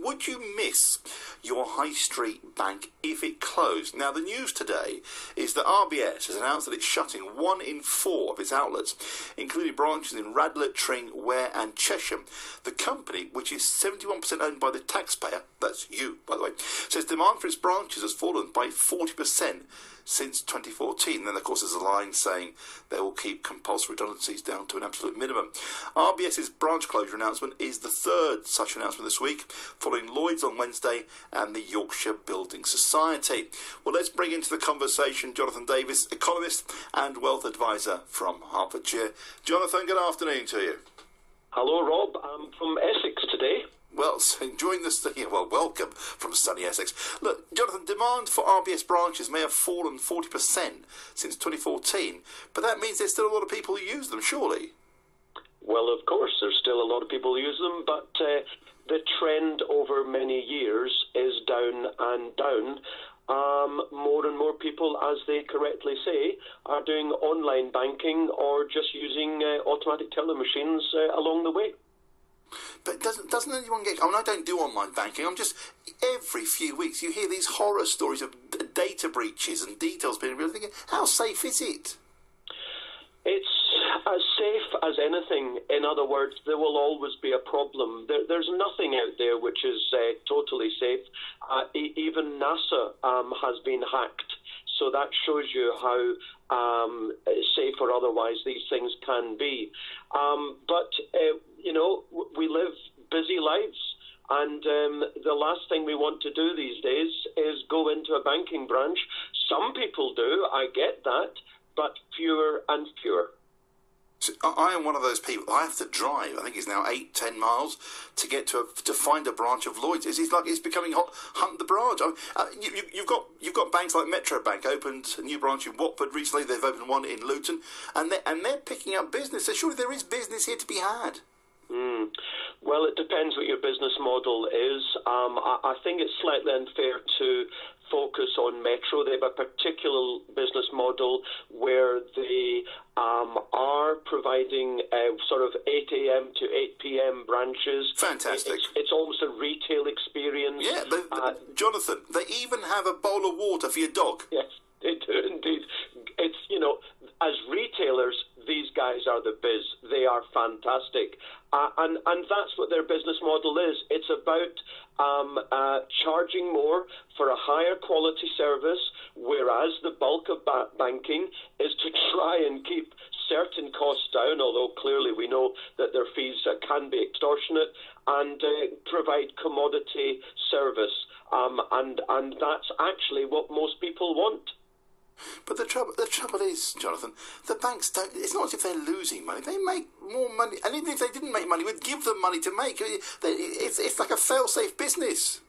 Would you miss your high street bank if it closed? Now, the news today is that RBS has announced that it's shutting 1 in 4 of its outlets, including branches in Radlett, Tring, Ware and Chesham. The company, which is 71% owned by the taxpayer, that's you, by the way, says demand for its branches has fallen by 40% since 2014. Then, of course, there's a line saying they will keep compulsory redundancies down to an absolute minimum. RBS's branch closure announcement is the third such announcement this week, following Lloyd's on Wednesday and the Yorkshire Building Society. Well, let's bring into the conversation Jonathan Davis, economist and wealth advisor from Hertfordshire. Jonathan, good afternoon to you. Hello, Rob. I'm from Essex today. Well, enjoying this, welcome from sunny Essex. Look, Jonathan, demand for RBS branches may have fallen 40% since 2014, but that means there's still a lot of people who use them, surely? Well, of course, there's still a lot of people who use them, but the trend over many years is down and down. More and more people, as they correctly say, are doing online banking or just using automatic teller machines along the way. But doesn't anyone get... I mean, I don't do online banking. I'm just... Every few weeks you hear these horror stories of data breaches and details being revealed. Thinking, how safe is it? It's as safe as anything. In other words, there will always be a problem. There's nothing out there which is totally safe. Even NASA has been hacked. So that shows you how safe or otherwise these things can be. We live busy lives. And the last thing we want to do these days is go into a banking branch. Some people do, I get that, but fewer and fewer. So I am one of those people. I have to drive. I think it's now 8-10 miles to get to find a branch of Lloyd's. It's becoming hot. Hunt the branch. You've got banks like Metro Bank opened a new branch in Watford recently. They've opened one in Luton, and they're picking up business. So surely there is business here to be had. Well, it depends what your business model is. I think it's slightly unfair to focus on Metro. They have a particular business model where they are providing sort of 8 a.m. to 8 p.m. branches. Fantastic. It's almost a retail experience. Yeah, but Jonathan, they even have a bowl of water for your dog. Yes, they do indeed. It's, as retailers, these guys are the biz. They are fantastic. And that's what their business model is. It's about charging more for a higher quality service, whereas the bulk of banking is to try and keep certain costs down, although clearly we know that their fees can be extortionate, and provide commodity service. And that's actually what most people want. But the trouble is, Jonathan, the banks don't... It's not as if they're losing money. They make more money. And even if they didn't make money, we'd give them money to make. It's like a fail-safe business.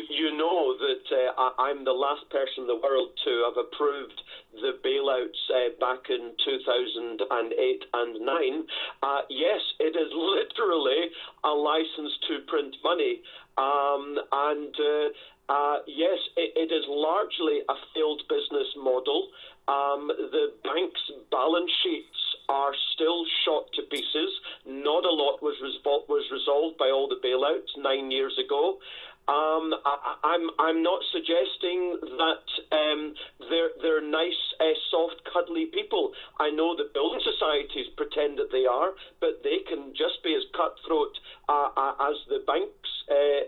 You know that I'm the last person in the world to have approved the bailouts back in 2008 and 9. Yes, it is literally a license to print money. Yes, it is largely a failed business model. The bank's balance sheets are still shot to pieces. Not a lot was resolved by all the bailouts 9 years ago. I'm not suggesting that they're nice, soft, cuddly people. I know that building societies pretend that they are, but they can just be as cutthroat as the banks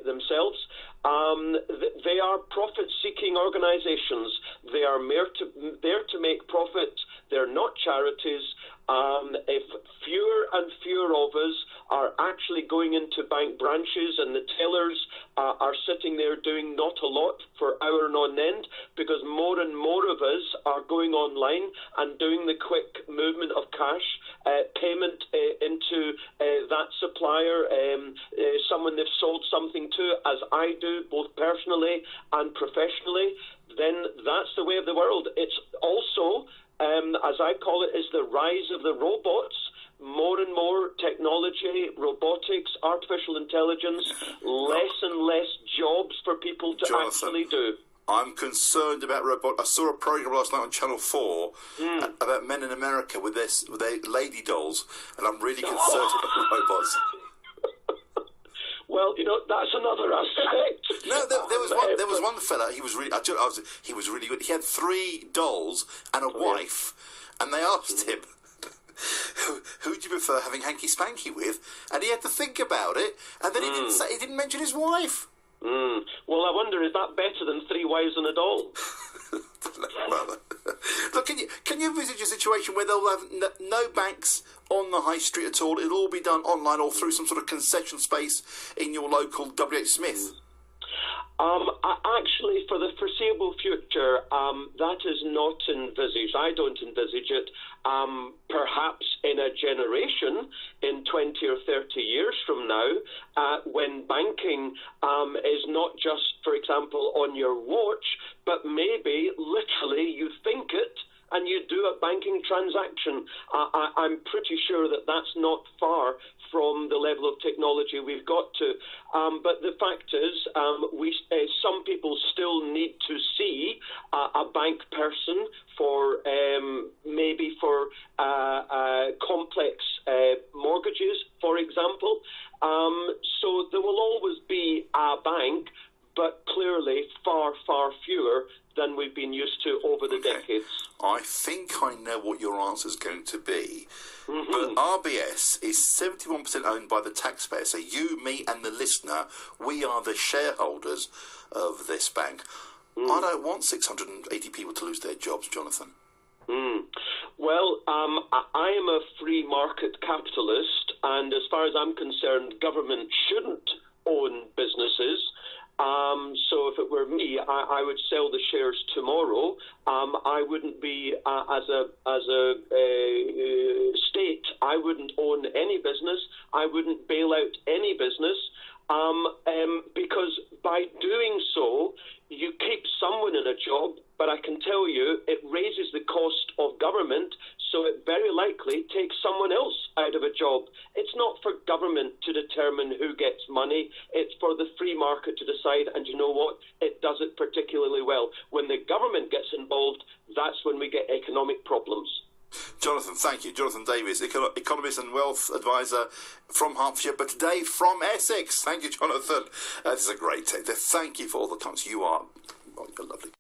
themselves. They are profit-seeking organisations. They are there to make profit. They're not charities. If fewer and fewer of us are actually going into bank branches and the tellers are sitting there doing not a lot for hour on end, because more and more of us are going online and doing the quick movement of cash, payment into that supplier, someone they've sold something to, as I do, both personally and professionally, then that's the way of the world. It's also... as I call it, is the rise of the robots. More and more technology, robotics, artificial intelligence, less and less jobs for people to Jonathan, actually do. I'm concerned about robots. I saw a program last night on Channel 4 about men in America with their lady dolls, and I'm really concerned about robots. that's another aspect. No, there was one fella. He was really good. He had 3 dolls and a wife, and they asked him, who do you prefer having hanky spanky with? And he had to think about it, and then he didn't mention his wife. Well, I wonder, is that better than 3 wives and a doll? Well, look, can you envisage a situation where they'll have no banks on the high street at all? It'll all be done online or through some sort of concession space in your local WH Smith? Actually, for the foreseeable future, that is not envisaged. I don't envisage it. Perhaps in a generation, in 20 or 30 years from now, when banking is not just, for example, on your watch, but maybe literally you think it and you do a banking transaction. I'm pretty sure that that's not far from the level of technology we've got to. But the fact is, some people still need to see a bank person for maybe for complex mortgages, for example. So there will always be a bank, but clearly far, far fewer than we've been used to over the decades. I think I know what your answer is going to be. But RBS is 71% owned by the taxpayer. So you, me and the listener, we are the shareholders of this bank. I don't want 680 people to lose their jobs, Jonathan. Well, I am a free market capitalist, and as far as I'm concerned, government shouldn't own businesses. So if it were me, I would sell the shares tomorrow. I wouldn't be, as a state, I wouldn't own any business. I wouldn't bail out any business, because by doing so, you keep someone in a job, but I can tell you it raises the cost of government, so it very likely takes someone else out of a job. It's not for government to determine who gets money. It's for the free market to decide, and you know what? It does it particularly well. When the government gets involved, that's when we get economic problems. Jonathan, thank you. Jonathan Davies, economist and wealth advisor from Hertfordshire, but today from Essex. Thank you, Jonathan. This is a great take. Thank you for all the comments. You're lovely.